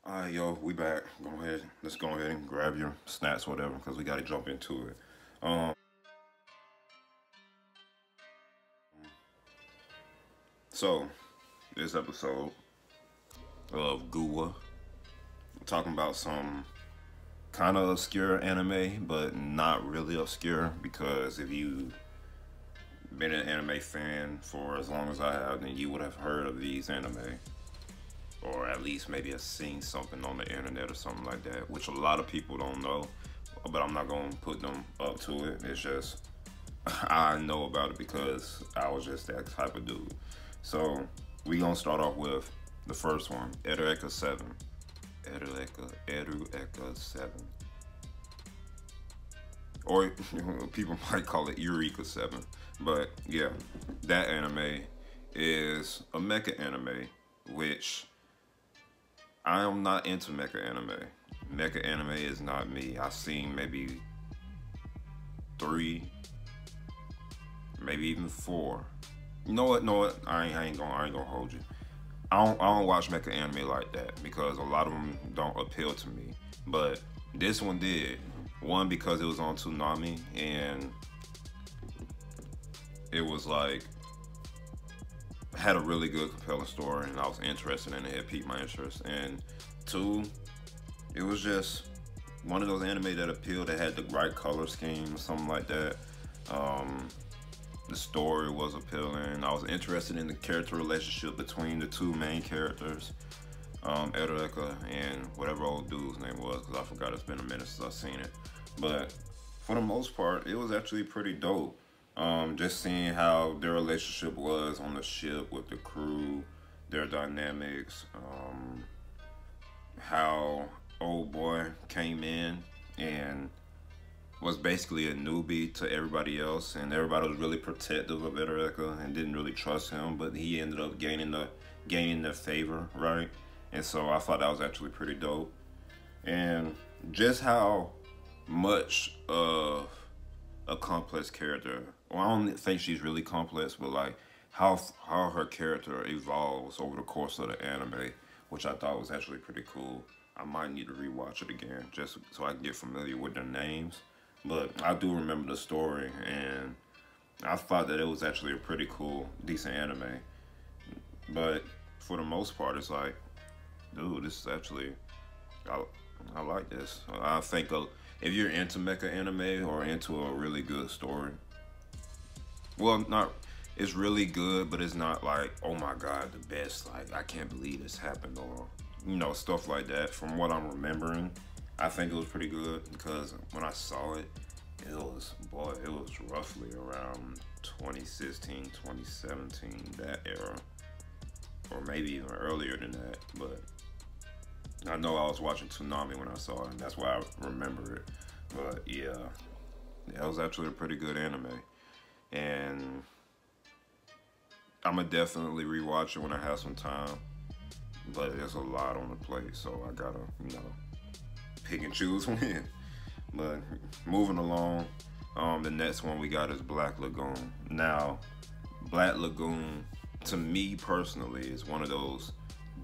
Alright, yo, we back. Let's go ahead and grab your snacks, whatever, because we got to jump into it. Um, so this episode of GUWA, talking about some kind of obscure anime, but not really obscure because if you been an anime fan for as long as I have, then you would have heard of these anime, or at least maybe have seen something on the internet or something like that, which a lot of people don't know. But I'm not gonna put them up to it. It's just I know about it because I was just that type of dude. So we gonna start off with the first one, Eureka 7. Eureka 7. Or people might call it Eureka 7. But yeah, that anime is a mecha anime, which I am not into mecha anime. Mecha anime is not me. I've seen maybe 3, maybe even 4. You know what? No, what? I ain't gonna hold you. I don't watch mecha anime like that because a lot of them don't appeal to me. But this one did. One, because it was on Toonami and it was like had a really good compelling story and I was interested in it. It piqued my interest. And 2, it was just one of those anime that appealed, that had the right color scheme or something like that. The story was appealing. I was interested in the character relationship between the 2 main characters, Eureka and whatever old dude's name was, because I forgot. It's been a minute since I've seen it. But for the most part, it was actually pretty dope. Just seeing how their relationship was on the ship with the crew, their dynamics, how old boy came in and was basically a newbie to everybody else, and everybody was really protective of Eureka and didn't really trust him, but he ended up gaining their favor, right? And so I thought that was actually pretty dope. And just how much of a complex character, well, I don't think she's really complex, but like how her character evolves over the course of the anime, which I thought was actually pretty cool. I might need to rewatch it again just so I can get familiar with their names. But I do remember the story, and I thought that it was actually a pretty cool, decent anime. But for the most part, it's like, dude, this is actually, I like this. I think if you're into mecha anime or into a really good story, well, not, it's really good, but it's not like, oh my god, the best, like, I can't believe this happened, or, you know, stuff like that. From what I'm remembering, I think it was pretty good because when I saw it, it was roughly around 2016, 2017, that era, or maybe even earlier than that. But I know I was watching Toonami when I saw it, and that's why I remember it. But yeah, it was actually a pretty good anime, and I'm gonna definitely rewatch it when I have some time. But there's a lot on the plate, so I gotta, you know, pick and choose when. But moving along, the next one we got is Black Lagoon. Now, Black Lagoon, to me personally, is one of those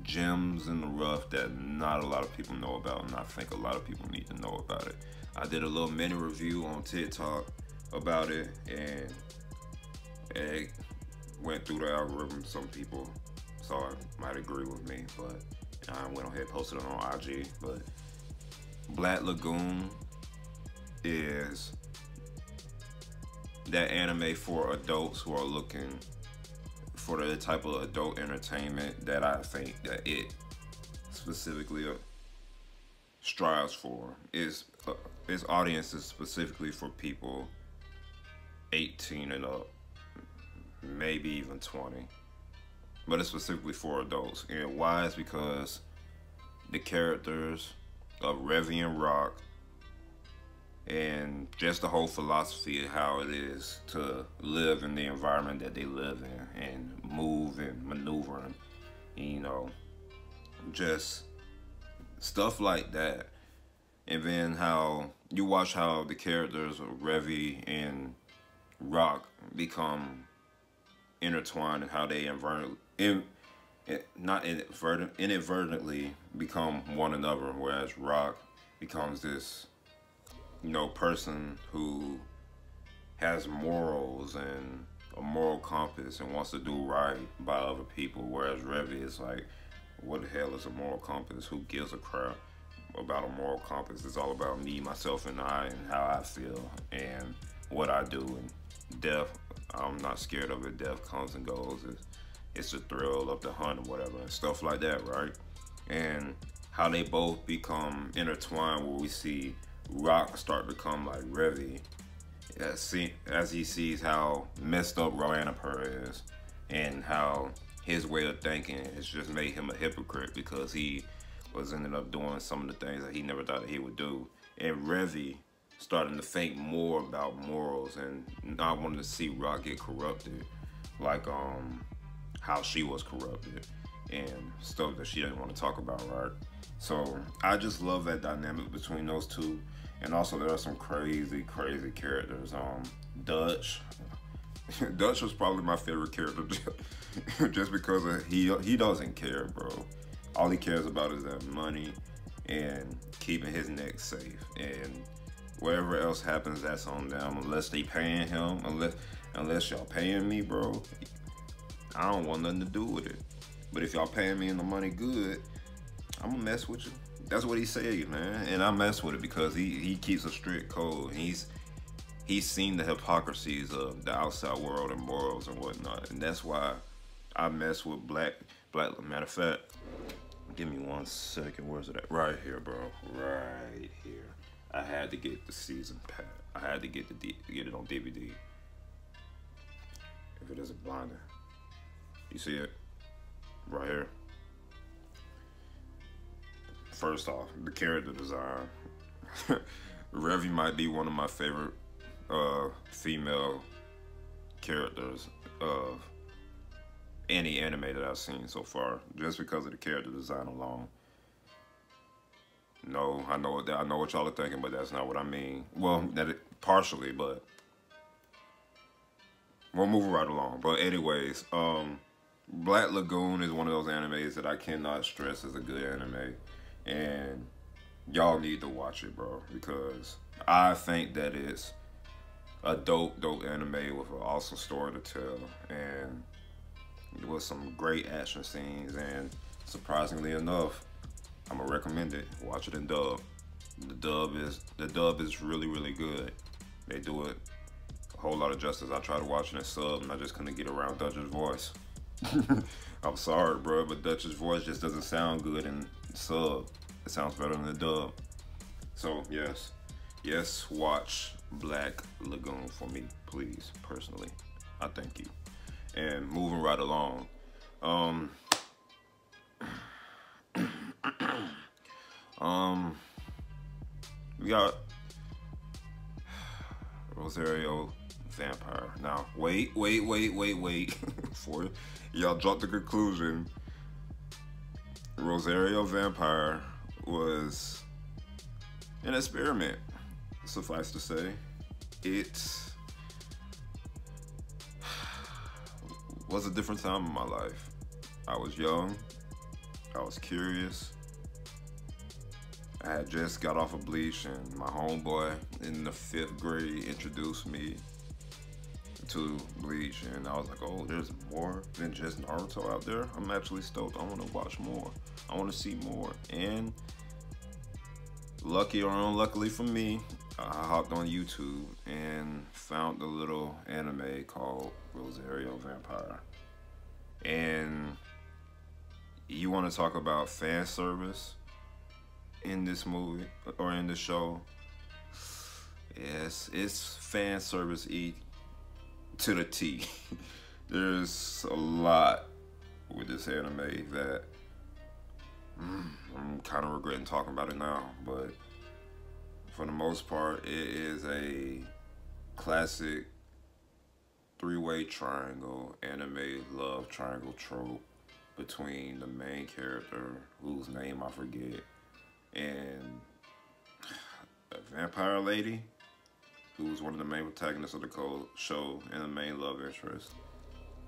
gems in the rough that not a lot of people know about, and I think a lot of people need to know about it. I did a little mini review on TikTok about it, and it went through the algorithm. Some people might agree with me, but I went ahead and posted it on IG. But Black Lagoon is that anime for adults who are looking for the type of adult entertainment that I think that it specifically strives for. Its audience is specifically for people 18 and up, maybe even 20. But it's specifically for adults. And why is because the characters of Revy and Rock, and just the whole philosophy of how it is to live in the environment that they live in and move and maneuver and, you know, just stuff like that. And then how you watch how the characters of Revy and Rock become intertwined and how they not inadvertently become one another, whereas Rock becomes this, you know, person who has morals and a moral compass and wants to do right by other people, whereas Revy is like, what the hell is a moral compass? Who gives a crap about a moral compass? It's all about me, myself, and I, and how I feel and what I do. And death, I'm not scared of it. Death comes and goes. It's the thrill of the hunt or whatever, and stuff like that, right? And how they both become intertwined, where we see Rock start to become like Revy, as he sees how messed up Roanapur is, and how his way of thinking has just made him a hypocrite because he was ended up doing some of the things that he never thought that he would do. And Revy starting to think more about morals and not wanting to see Rock get corrupted, like how she was corrupted and stuff that she didn't want to talk about, right? So I just love that dynamic between those two. And also there are some crazy characters. Dutch. Dutch was probably my favorite character just because he doesn't care, bro. All he cares about is that money and keeping his neck safe. And whatever else happens, that's on them. Unless they paying him, unless y'all paying me, bro, I don't want nothing to do with it. But if y'all paying me and the money good, I'm gonna mess with you. That's what he said, man. And I mess with it because he keeps a strict code. He's seen the hypocrisies of the outside world and morals and whatnot. And that's why I mess with black. Matter of fact, give me 1 second. Where's it at? Right here, bro. Right here. I had to get the season pack. I had to get it on DVD. If it isn't blinding. You see it? Right here. First off, the character design. Revy might be one of my favorite female characters of any anime that I've seen so far, just because of the character design alone. No, I know what y'all are thinking, but that's not what I mean. Well, partially, but we'll move right along. But anyways, Black Lagoon is one of those animes that I cannot stress as a good anime. And y'all need to watch it, bro, because I think that it's a dope anime with an awesome story to tell, and with some great action scenes. And surprisingly enough, I'm gonna recommend it. Watch it in dub. The dub is really good. They do it a whole lot of justice. I tried to watch it in sub, and I just couldn't get around Dutch's voice. I'm sorry, bro, but Dutch's voice just doesn't sound good in sub. It sounds better in the dub. So yes, watch Black Lagoon for me, please. Personally, I thank you. And moving right along, we got Rosario Vampire. Now, wait. Before y'all drop the conclusion, Rosario Vampire was an experiment, suffice to say. It was a different time in my life. I was young, I was curious. I had just got off of Bleach, and my homeboy in the 5th grade introduced me to Bleach, and I was like, oh, there's more than just Naruto out there. I'm actually stoked. I want to watch more. I want to see more. And lucky or unluckily for me, I hopped on YouTube and found a little anime called Rosario Vampire. And you want to talk about fan service in this movie or in this show? Yes, it's fan service to the T. There's a lot with this anime that I'm kind of regretting talking about it now, but for the most part, it is a classic 3-way triangle, anime love triangle trope between the main character, whose name I forget, and a vampire lady, who's one of the main protagonists of the show and the main love interest,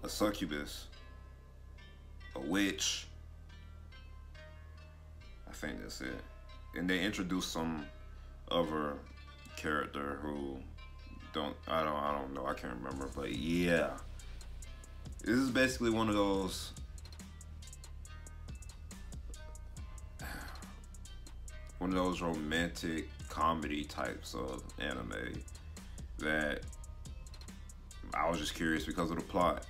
a succubus, a witch. I think that's it. And they introduced some other character who I don't know, I can't remember, but yeah. This is basically one of those romantic comedy types of anime that I was just curious because of the plot.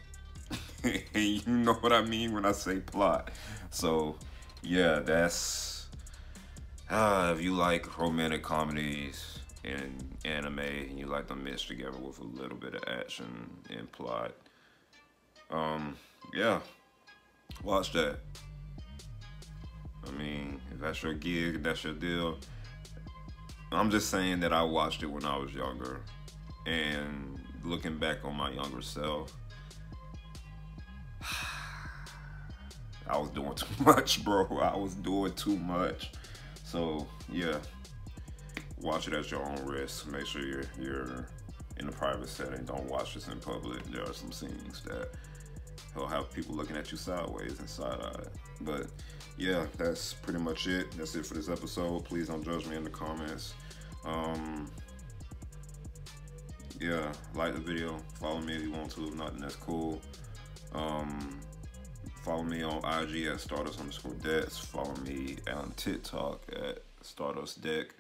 And you know what I mean when I say plot. So yeah, that's if you like romantic comedies and anime and you like them mixed together with a little bit of action and plot, yeah, watch that. I mean, if that's your gig, if that's your deal. I'm just saying that I watched it when I was younger, and looking back on my younger self, I was doing too much, bro. I was doing too much. So yeah, watch it at your own risk. Make sure you're in a private setting. Don't watch this in public. There are some scenes that will have people looking at you sideways and side-eyed. But yeah, that's pretty much it. That's it for this episode. Please don't judge me in the comments. Yeah, like the video. Follow me if you want to. If not, then that's cool. Follow me on IG at Stardust_Dex. Follow me on TikTok at StardustDeck.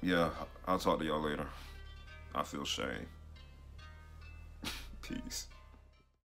Yeah, I'll talk to y'all later. I feel shame. Peace.